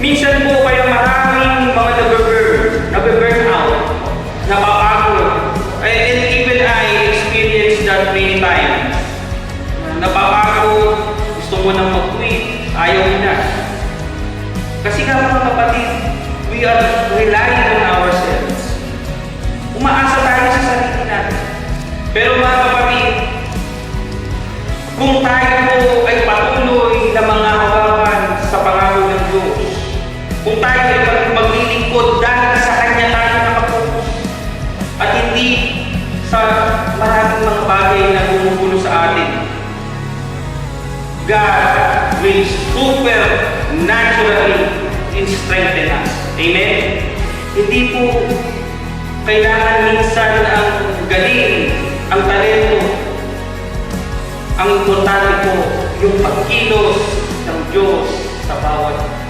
Minsan po kaya maraming mga nabe-burn out, napapagod. And even I experienced that many times. Napapagod, gusto mo nang mag-quit, ayaw mo na. Kasi nga mga kapatid, we are relying on ourselves. Umaasa tayo sa sarili natin. Pero mga kapatid, kung tayo po ay patuloy na mga hawakan sa pangako ng Diyos, kung tayo ay maglilingkod dahil sa Kanya tayo nakapokus, at hindi sa maraming mga bagay na gumugulo sa atin, God will supernaturally strengthen us. Amen? Hindi po kailangan minsan ang galing, ang talento. Ang importante po yung pagkilos ng Diyos sa bawat